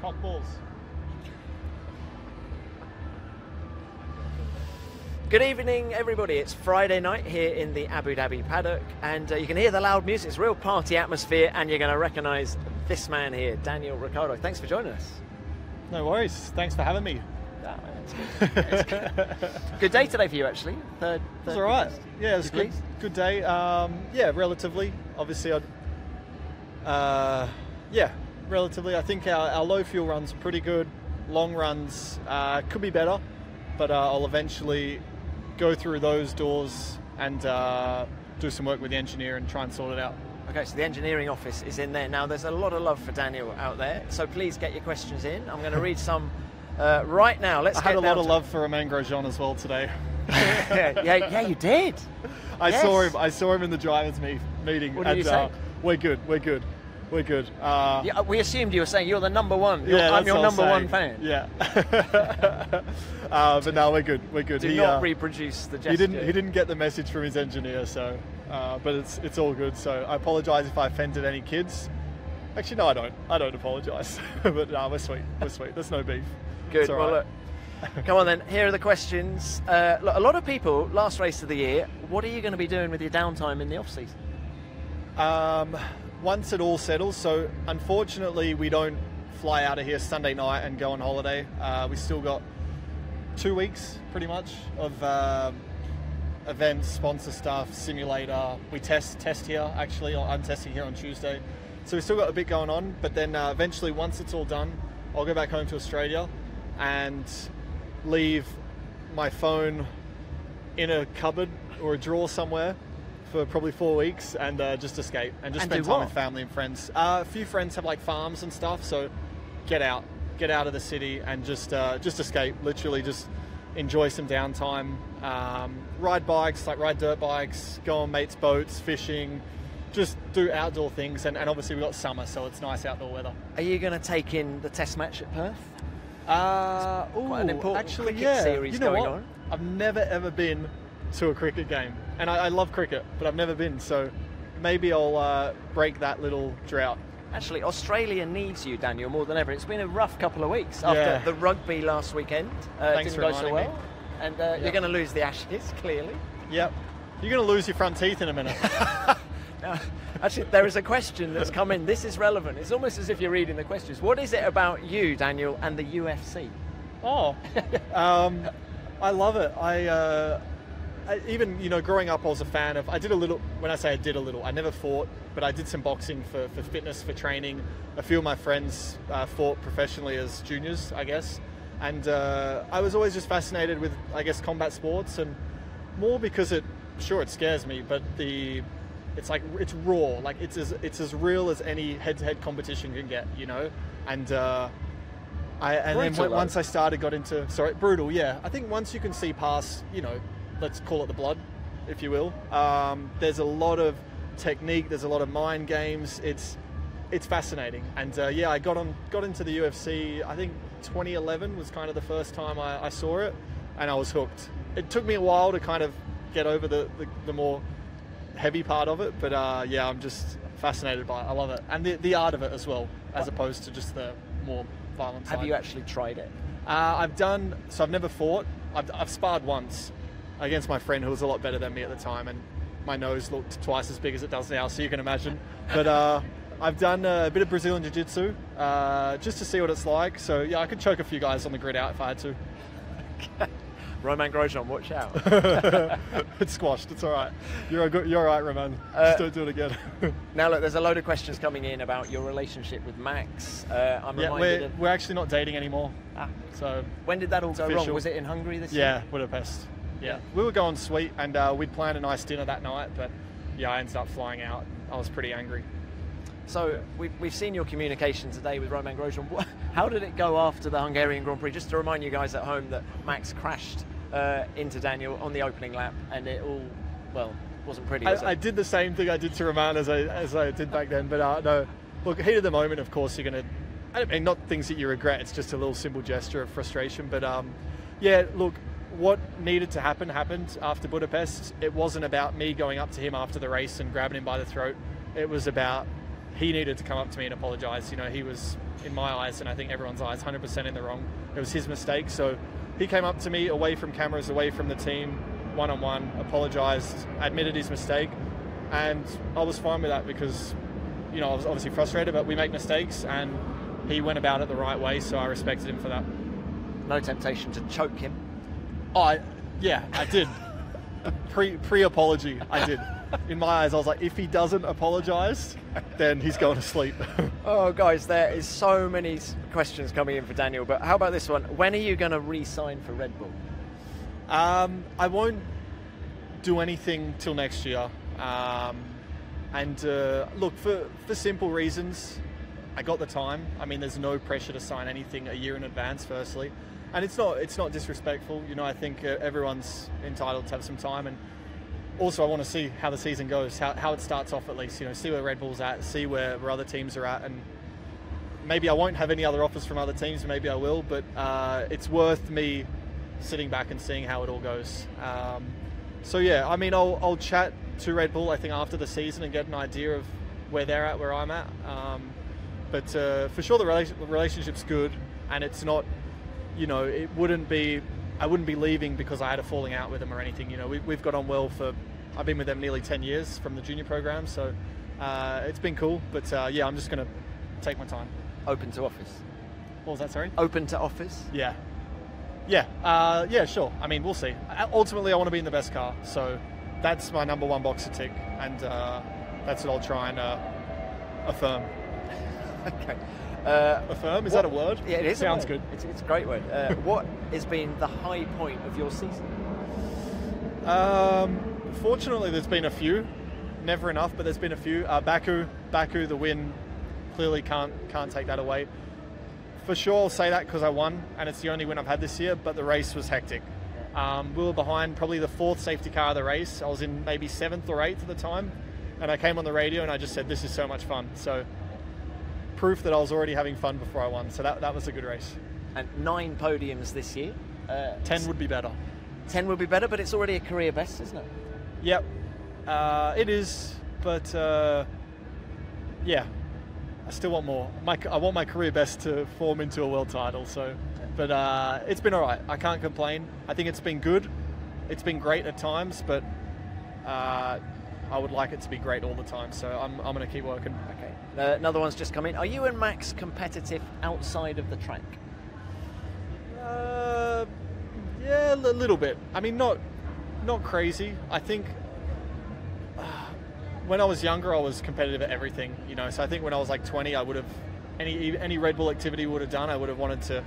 Cock balls. Good evening, everybody. It's Friday night here in the Abu Dhabi paddock, and you can hear the loud music. It's a real party atmosphere, and you're going to recognise this man here, Daniel Ricciardo. Thanks for joining us. No worries. Thanks for having me. Oh, it's good. Good day today for you, actually. Third It's all right. Yeah, it was a good day. Yeah, relatively. Obviously, relatively. I think our low fuel runs are pretty good. Long runs could be better, but I'll eventually go through those doors and do some work with the engineer and try and sort it out. Okay, so the engineering office is in there. Now, there's a lot of love for Daniel out there, so please get your questions in. I'm going to read some right now. I had a lot of love for Romain Grosjean as well today. yeah, you did. I saw him in the drivers' meeting. What did you say? We're good. Yeah, we assumed you were saying you're the number one. I'm your number one fan. Yeah. But no, we're good. Did not reproduce the gesture. He didn't get the message from his engineer, so. But it's all good. So I apologise if I offended any kids. Actually, no, I don't. I don't apologise. But no, we're sweet. There's no beef. Good. Well, look. Come on then. Here are the questions. Look, a lot of people. Last race of the year. What are you going to be doing with your downtime in the off season? Once it all settles, so unfortunately we don't fly out of here Sunday night and go on holiday. We still got 2 weeks pretty much of events, sponsor stuff, simulator. We test here actually. I'm testing here on Tuesday, so we've still got a bit going on, but then eventually once it's all done, I'll go back home to Australia and leave my phone in a cupboard or a drawer somewhere for probably 4 weeks and just escape and just spend time with family and friends. A few friends have like farms and stuff, so get out of the city and just escape. Literally, just enjoy some downtime. Ride bikes, like ride dirt bikes, go on mates' boats, fishing, just do outdoor things. And obviously we've got summer, so it's nice outdoor weather. Are you going to take in the Test match at Perth? Quite an important cricket series going on. I've never ever been to a cricket game, and I love cricket, but I've never been, so maybe I'll break that little drought. Actually, Australia needs you, Daniel, more than ever. It's been a rough couple of weeks after the rugby last weekend. Didn't go so well, and you're going to lose the Ashes, clearly. Yep. You're going to lose your front teeth in a minute. Now, actually, there is a question that's come in. This is relevant. It's almost as if you're reading the questions. What is it about you, Daniel, and the UFC? Oh, I love it. Even, growing up, I was a fan of, I did a little, when I say I did a little, I never fought, but I did some boxing for fitness, for training. A few of my friends fought professionally as juniors, I guess. And I was always just fascinated with, I guess, combat sports, and more because it scares me, but it's raw. Like, it's as real as any head-to-head competition can get, And once I got into, brutal, yeah. I think once you can see past, let's call it the blood, if you will. There's a lot of technique. There's a lot of mind games. It's fascinating. And I got into the UFC. I think 2011 was kind of the first time I saw it, and I was hooked. It took me a while to kind of get over the more heavy part of it, but I'm just fascinated by it. I love it, and the art of it as well, as opposed to just the more violent side. Have you actually tried it? I've never fought. I've sparred once against my friend who was a lot better than me at the time, and my nose looked twice as big as it does now, so you can imagine. But I've done a bit of Brazilian Jiu-Jitsu just to see what it's like. So yeah, I could choke a few guys on the grid out if I had to. Romain Grosjean, watch out. It's squashed, it's all right. You're all right, Romain. Just don't do it again. Now look, there's a load of questions coming in about your relationship with Max. We're actually not dating anymore. So when did that all go wrong? Was it in Hungary this year? Yeah, Budapest. Yeah, we were going sweet, and we'd planned a nice dinner that night, but I ended up flying out. I was pretty angry. So we've seen your communication today with Romain Grosjean. How did it go after the Hungarian Grand Prix? Just to remind you guys at home that Max crashed into Daniel on the opening lap, and it all, wasn't pretty, was it? I did the same thing I did to Romain as I did back then, but no. Look, heat of the moment, of course, you're going to, not things that you regret, it's just a little simple gesture of frustration, but look, what needed to happen happened after Budapest. It wasn't about me going up to him after the race and grabbing him by the throat. It was about he needed to come up to me and apologise. You know, he was, in my eyes, and I think everyone's eyes, 100% in the wrong. It was his mistake. So he came up to me, away from cameras, away from the team, one-on-one, apologised, admitted his mistake, and I was fine with that because, you know, I was obviously frustrated, but we make mistakes, and he went about it the right way, so I respected him for that. No temptation to choke him? Yeah, I did. Pre-apology, I did. In my eyes, I was like, if he doesn't apologise, then he's going to sleep. Oh, guys, there is so many questions coming in for Daniel, but how about this one? When are you going to re-sign for Red Bull? I won't do anything till next year. Look, for simple reasons, I got the time. I mean, there's no pressure to sign anything a year in advance, firstly. And it's not disrespectful. You know, I think everyone's entitled to have some time. And also, I want to see how the season goes, how it starts off at least. You know, see where Red Bull's at, see where other teams are at. And maybe I won't have any other offers from other teams, maybe I will. But it's worth me sitting back and seeing how it all goes. So yeah, I mean, I'll chat to Red Bull, I think, after the season and get an idea of where they're at, where I'm at. But for sure, the relationship's good, and it's not, you know, I wouldn't be leaving because I had a falling out with them or anything. You know, we've got on well I've been with them nearly 10 years from the junior program, so it's been cool. But yeah, I'm just going to take my time. Open to offers? What was that, sorry? Open to offers? Yeah, sure. I mean, we'll see. Ultimately, I want to be in the best car, so that's my number one box to tick, and that's what I'll try and affirm. Okay. Affirm? Is that a word? Yeah, it is. Sounds good. It's a great word. What has been the high point of your season? Fortunately, there's been a few. Never enough, but there's been a few. Baku, the win, clearly can't take that away. For sure, I'll say that because I won, and it's the only win I've had this year, but the race was hectic. We were behind probably the 4th safety car of the race. I was in maybe 7th or 8th at the time, and I came on the radio and I just said, this is so much fun. So proof that I was already having fun before I won. So that was a good race. And 9 podiums this year. 10 would be better. 10 would be better, but it's already a career best, isn't it? Yep. It is, but yeah, I still want more. I want my career best to form into a world title. So, but it's been all right. I can't complain. I think it's been good. It's been great at times, but I would like it to be great all the time. So I'm going to keep working. Okay. Another one's just come in. Are you and Max competitive outside of the track? Yeah, a little bit. I mean, not crazy. I think when I was younger, I was competitive at everything. You know, so I think when I was like 20, I would have any Red Bull activity would have done. I would have wanted to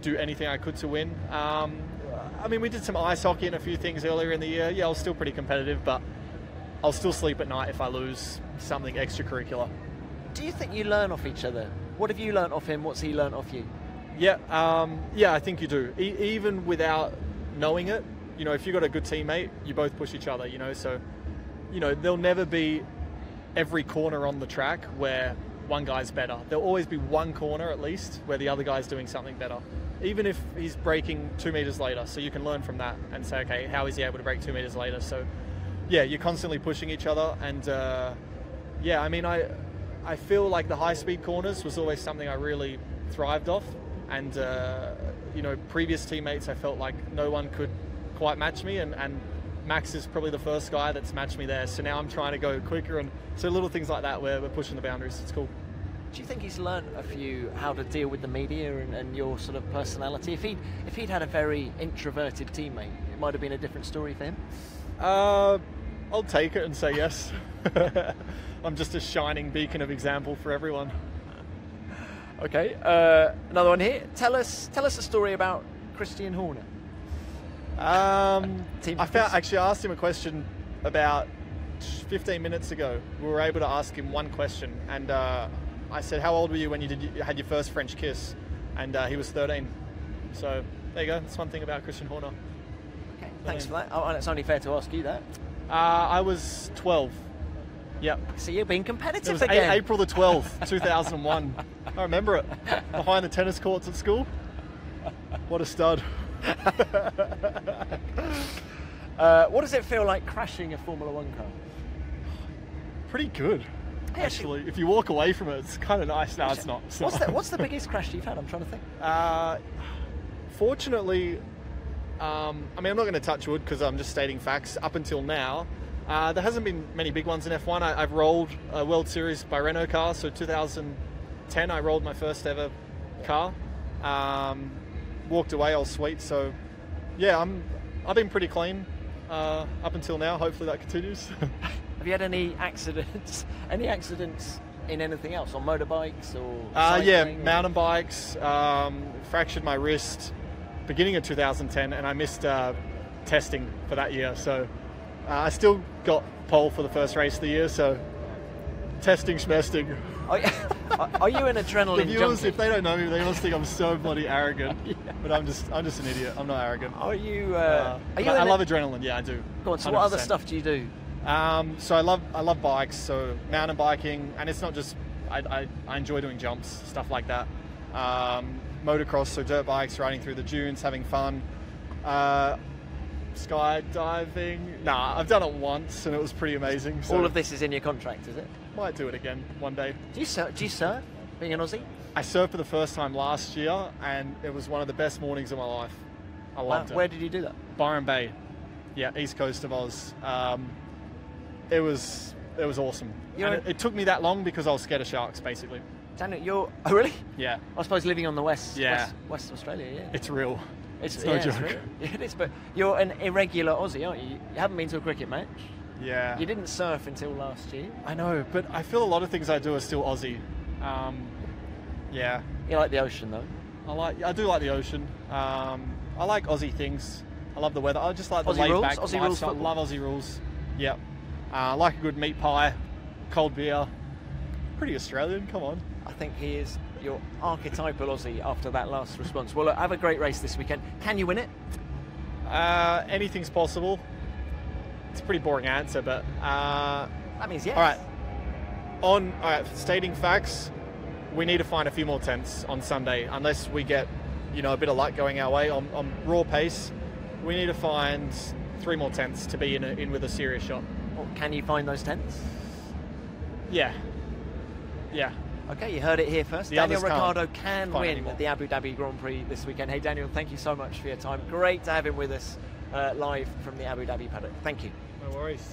do anything I could to win. I mean, we did some ice hockey and a few things earlier in the year. Yeah, I was still pretty competitive, but I'll still sleep at night if I lose something extracurricular. Do you think you learn off each other? What have you learnt off him? What's he learnt off you? Yeah, I think you do. Even without knowing it, you know, if you've got a good teammate, you both push each other, you know. So, you know, there'll never be every corner on the track where one guy's better. There'll always be one corner at least where the other guy's doing something better, even if he's braking 2 meters later. So you can learn from that and say, okay, how is he able to brake 2 meters later? So, yeah, you're constantly pushing each other. And yeah, I mean, I feel like the high-speed corners was always something I really thrived off. And, you know, previous teammates, I felt like no one could quite match me. And Max is probably the first guy that's matched me there. So now I'm trying to go quicker. And so little things like that where we're pushing the boundaries. It's cool. Do you think he's learned a few how to deal with the media and your sort of personality? If he'd had a very introverted teammate, it might have been a different story for him? I'll take it and say yes. I'm just a shining beacon of example for everyone. Okay, another one here. Tell us a story about Christian Horner. Actually asked him a question about 15 minutes ago. We were able to ask him one question, and I said, "How old were you when you had your first French kiss?" And he was 13. So there you go. That's one thing about Christian Horner. Okay, thanks for that. Oh, and it's only fair to ask you that. I was 12. Yep. So you're being competitive it was again. April the 12th, 2001. I remember it. Behind the tennis courts at school. What a stud. What does it feel like crashing a Formula One car? Pretty good. Actually, if you walk away from it, it's kind of nice. No, it's not. What's the biggest crash you've had? I'm trying to think. Fortunately, I mean, I'm not going to touch wood because I'm just stating facts. Up until now, there hasn't been many big ones in F1. I've rolled a World Series by Renault car. So 2010, I rolled my first ever car. Walked away all sweet. So yeah, I've been pretty clean up until now. Hopefully that continues. Have you had any accidents? Any accidents in anything else, on motorbikes or yeah, mountain bikes. Fractured my wrist beginning of 2010, and I missed testing for that year. So I still got pole for the first race of the year. So testing, schmesting. Are you an adrenaline The viewers, junkie? if they don't know me, they must think I'm so bloody arrogant. Yeah. But I'm just an idiot. I'm not arrogant. Are you? I love adrenaline. Yeah, I do. Go on. So 100%. what other stuff do you do? So I love bikes. So mountain biking, and it's not just I enjoy doing jumps, stuff like that. Motocross, so dirt bikes, riding through the dunes, having fun. Skydiving. Nah, I've done it once, and it was pretty amazing. So All of this is in your contract, is it? might do it again one day. Do you surf? Being an Aussie? I surfed for the first time last year, and it was one of the best mornings of my life. I loved it. Where did you do that? Byron Bay, yeah, east coast of Oz. It was awesome. And it took me that long because I was scared of sharks, basically. Daniel, oh really? Yeah. I suppose living on the west Australia, yeah. It's real. It's no joke. It's real. Yeah, it is, but you're an irregular Aussie, aren't you? You haven't been to a cricket match. Yeah. You didn't surf until last year. I know, but I feel a lot of things I do are still Aussie. Yeah. You like the ocean, though? I do like the ocean. I like Aussie things. I love the weather. I just like the Aussie rules? laid-back Aussie rules lifestyle. football? Love Aussie rules. Yep. I like a good meat pie, cold beer. Pretty Australian, come on. I think he is your archetypal Aussie after that last response. Well, look, have a great race this weekend. Can you win it? Anything's possible. It's a pretty boring answer, but... that means yes. All right, stating facts, we need to find a few more tenths on Sunday, unless we get, a bit of luck going our way on raw pace. We need to find 3 more tenths to be in with a serious shot. Well, can you find those tenths? Yeah. Okay, you heard it here first. The Daniel others can't Ricciardo can find win anymore. the Abu Dhabi Grand Prix this weekend. Hey, Daniel, thank you so much for your time. Great to have him with us live from the Abu Dhabi paddock. Thank you. No worries.